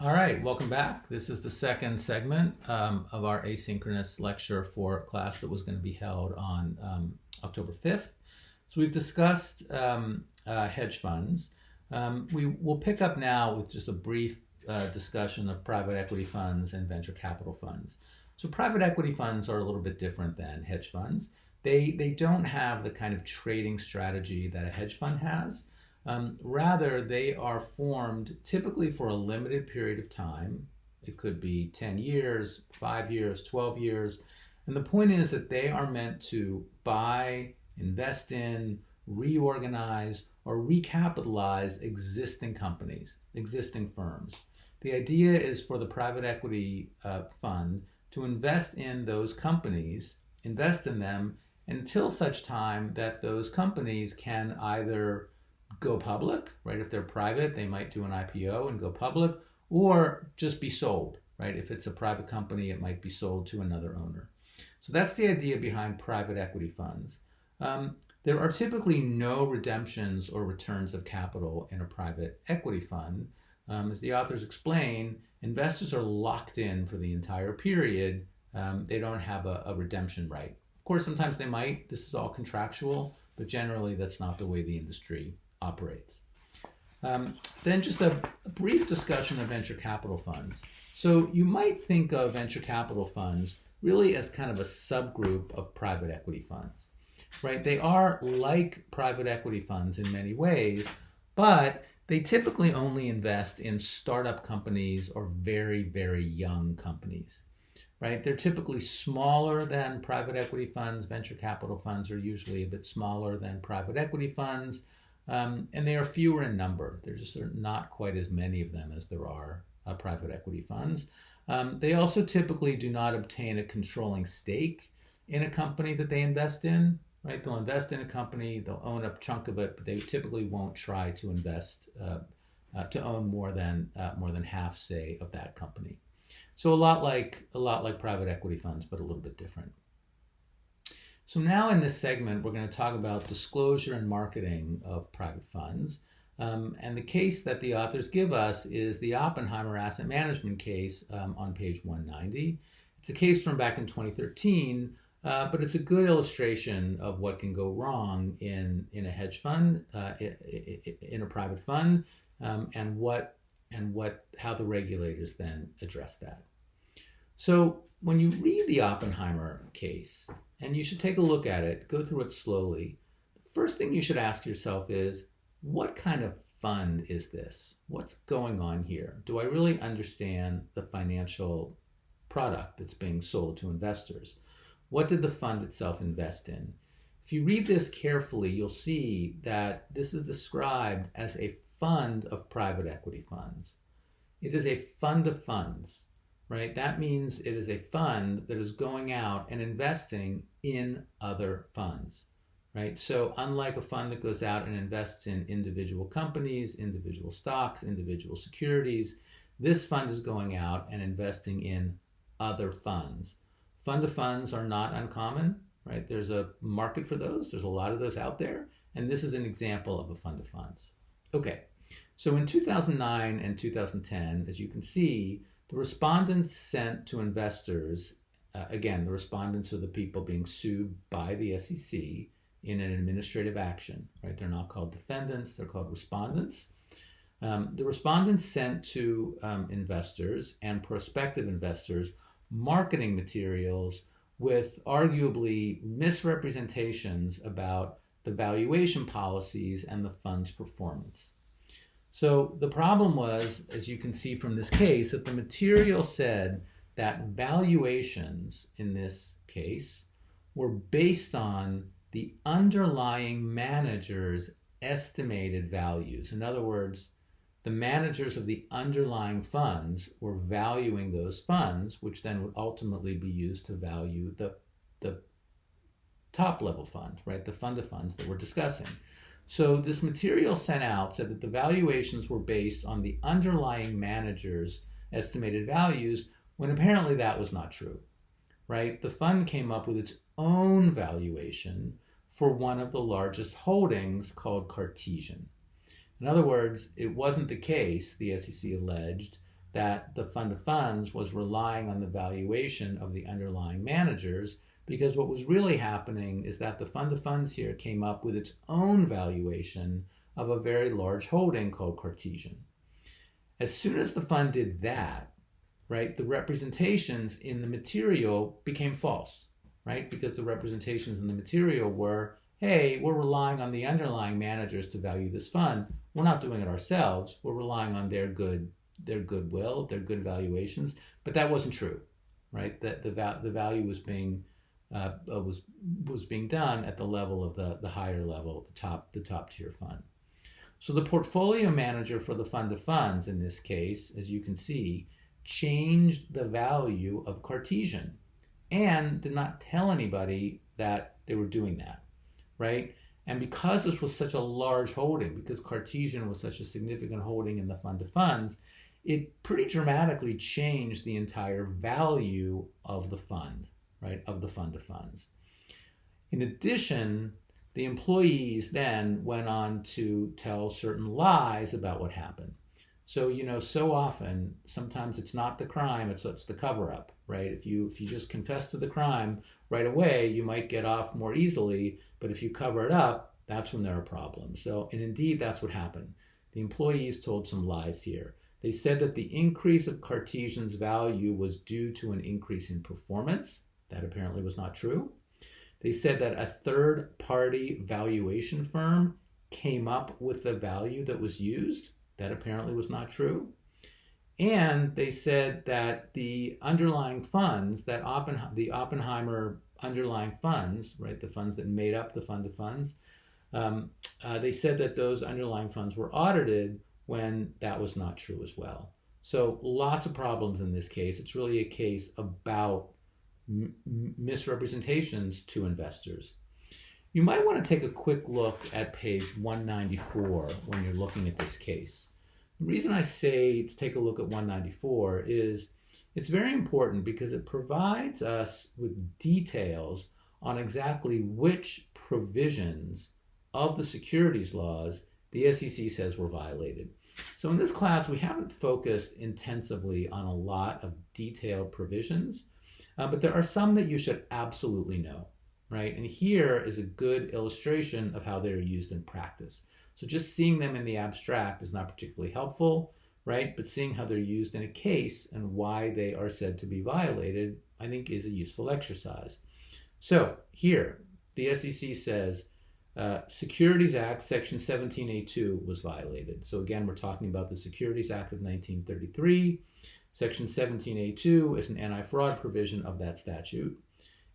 All right, welcome back. This is the second segment of our asynchronous lecture for a class that was going to be held on October 5th. So we've discussed hedge funds. We will pick up now with just a brief discussion of private equity funds and venture capital funds. So private equity funds are a little bit different than hedge funds. They don't have the kind of trading strategy that a hedge fund has. Rather, they are formed typically for a limited period of time. It could be 10 years, 5 years, 12 years. And the point is that they are meant to buy, invest in, reorganize, or recapitalize existing companies, existing firms. The idea is for the private equity fund to invest in those companies, invest in them until such time that those companies can either go public, right? If they're private, they might do an IPO and go public, or just be sold, right? If it's a private company, it might be sold to another owner. So that's the idea behind private equity funds. There are typically no redemptions or returns of capital in a private equity fund. As the authors explain, investors are locked in for the entire period. They don't have a redemption right. Of course, sometimes they might. This is all contractual, but generally that's not the way the industry operates. Then just a brief discussion of venture capital funds. So you might think of venture capital funds really as kind of a subgroup of private equity funds, right? They are like private equity funds in many ways, but they typically only invest in startup companies or very, very young companies, right? They're typically smaller than private equity funds. Venture capital funds are usually a bit smaller than private equity funds. And they are fewer in number. There just are not quite as many of them as there are private equity funds. They also typically do not obtain a controlling stake in a company that they invest in, right? They'll invest in a company, they'll own a chunk of it, but they typically won't try to invest to own more than half, say, of that company. So a lot like private equity funds, but a little bit different. So now in this segment, we're going to talk about disclosure and marketing of private funds. And the case that the authors give us is the Oppenheimer asset management case on page 190. It's a case from back in 2013, but it's a good illustration of what can go wrong in a hedge fund, in a private fund, and how the regulators then address that. So when you read the Oppenheimer case, and you should take a look at it, go through it slowly, the first thing you should ask yourself is, what kind of fund is this? What's going on here? Do I really understand the financial product that's being sold to investors? What did the fund itself invest in? If you read this carefully, you'll see that this is described as a fund of private equity funds. It is a fund of funds. Right? That means it is a fund that is going out and investing in other funds, right? So unlike a fund that goes out and invests in individual companies, individual stocks, individual securities, this fund is going out and investing in other funds. Fund of funds are not uncommon, right? There's a market for those. There's a lot of those out there. And this is an example of a fund of funds. Okay, so in 2009 and 2010, as you can see, the respondents sent to investors, again, the respondents are the people being sued by the SEC in an administrative action, right? They're not called defendants, they're called respondents. The respondents sent to investors and prospective investors marketing materials with arguably misrepresentations about the valuation policies and the fund's performance. So the problem was, as you can see from this case, that the material said that valuations in this case were based on the underlying manager's estimated values. In other words, the managers of the underlying funds were valuing those funds, which then would ultimately be used to value the top level fund, right? The fund of funds that we're discussing. So this material sent out said that the valuations were based on the underlying manager's estimated values, when apparently that was not true, right? The fund came up with its own valuation for one of the largest holdings called Cartesian. In other words, it wasn't the case, the SEC alleged, that the fund of funds was relying on the valuation of the underlying managers, because what was really happening is that the fund of funds here came up with its own valuation of a very large holding called Cartesian. As soon as the fund did that, right, the representations in the material became false, right? Because the representations in the material were, hey, we're relying on the underlying managers to value this fund. We're not doing it ourselves. We're relying on their goodwill, their good valuations. But that wasn't true, right? That the value was being done at the level of the higher level, the top tier fund. So the portfolio manager for the fund of funds in this case, as you can see, changed the value of Cartesian and did not tell anybody that they were doing that, right? And because this was such a large holding, because Cartesian was such a significant holding in the fund of funds, it pretty dramatically changed the entire value of the fund, right, of the fund of funds. In addition, the employees then went on to tell certain lies about what happened. So, so often, sometimes it's not the crime, it's the cover-up, right? If you just confess to the crime right away, you might get off more easily, but if you cover it up, that's when there are problems. So, and indeed, that's what happened. The employees told some lies here. They said that the increase of Cartesian's value was due to an increase in performance. That apparently was not true. They said that a third-party valuation firm came up with the value that was used. That apparently was not true. And they said that the underlying funds, the Oppenheimer underlying funds, right, the funds that made up the fund of funds, they said that those underlying funds were audited when that was not true as well. So lots of problems in this case. It's really a case about misrepresentations to investors. You might want to take a quick look at page 194 when you're looking at this case. The reason I say to take a look at 194 is it's very important because it provides us with details on exactly which provisions of the securities laws the SEC says were violated. So in this class, we haven't focused intensively on a lot of detailed provisions, but there are some that you should absolutely know. Right? And here is a good illustration of how they're used in practice. So just seeing them in the abstract is not particularly helpful, right? But seeing how they're used in a case and why they are said to be violated, I think is a useful exercise. So here, the SEC says Securities Act Section 17A2 was violated. So again, we're talking about the Securities Act of 1933. Section 17A2 is an anti-fraud provision of that statute.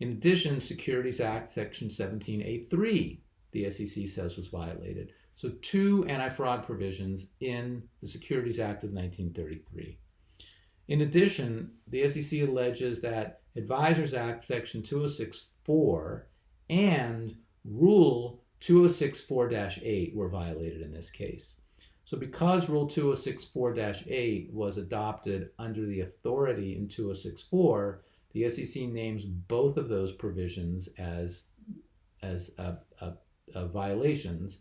In addition, Securities Act Section 17A3, the SEC says was violated. So two anti-fraud provisions in the Securities Act of 1933. In addition, the SEC alleges that Advisors Act Section 206.4 and Rule 206.4-8 were violated in this case. So because Rule 206.4-8 was adopted under the authority in 206.4, the SEC names both of those provisions as violations,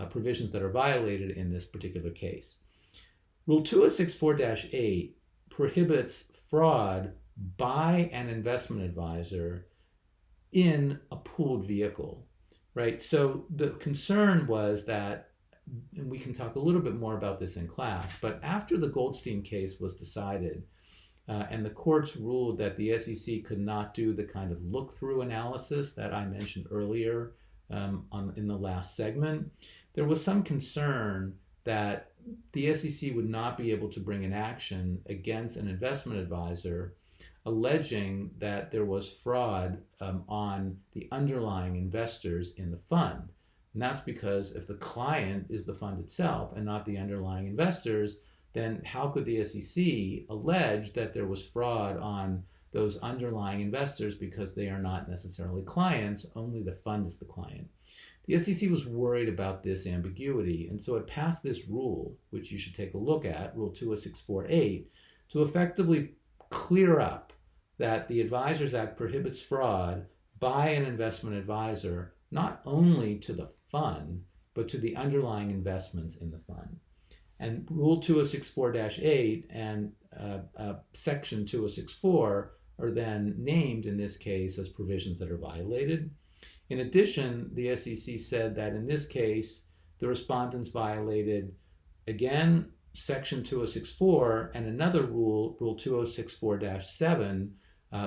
provisions that are violated in this particular case. Rule 206.4-8 prohibits fraud by an investment advisor in a pooled vehicle, right? So the concern was that, and we can talk a little bit more about this in class, but after the Goldstein case was decided, and the courts ruled that the SEC could not do the kind of look-through analysis that I mentioned earlier in the last segment, there was some concern that the SEC would not be able to bring an action against an investment advisor alleging that there was fraud on the underlying investors in the fund. And that's because if the client is the fund itself and not the underlying investors, then how could the SEC allege that there was fraud on those underlying investors because they are not necessarily clients, only the fund is the client. The SEC was worried about this ambiguity, and so it passed this rule, which you should take a look at, Rule 206.4.8, to effectively clear up that the Advisors Act prohibits fraud by an investment advisor not only to the fund, but to the underlying investments in the fund. And Rule 2064-8 and Section 2064 are then named in this case as provisions that are violated. In addition, the SEC said that in this case, the respondents violated, again, Section 2064 and another rule, Rule 2064-7,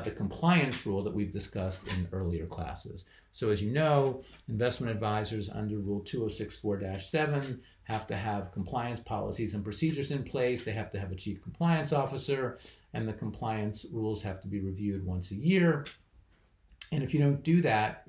the compliance rule that we've discussed in earlier classes. So as you know, investment advisors under Rule 2064-7 have to have compliance policies and procedures in place. They have to have a chief compliance officer, and the compliance rules have to be reviewed once a year. And if you don't do that,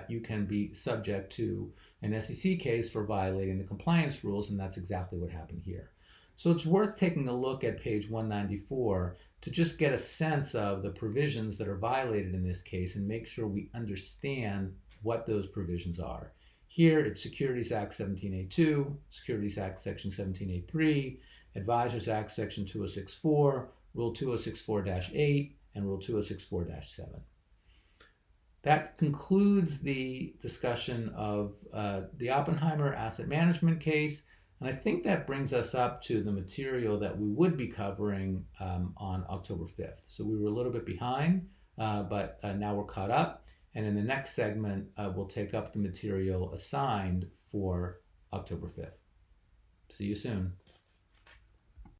you can be subject to an SEC case for violating the compliance rules, and that's exactly what happened here. So it's worth taking a look at page 194 to just get a sense of the provisions that are violated in this case and make sure we understand what those provisions are. Here it's Securities Act 17A2, Securities Act Section 17A3, Advisors Act Section 2064, Rule 2064-8, and Rule 2064-7. That concludes the discussion of the Oppenheimer asset management case. And I think that brings us up to the material that we would be covering on October 5th. So we were a little bit behind, but now we're caught up. And in the next segment, we'll take up the material assigned for October 5th. See you soon.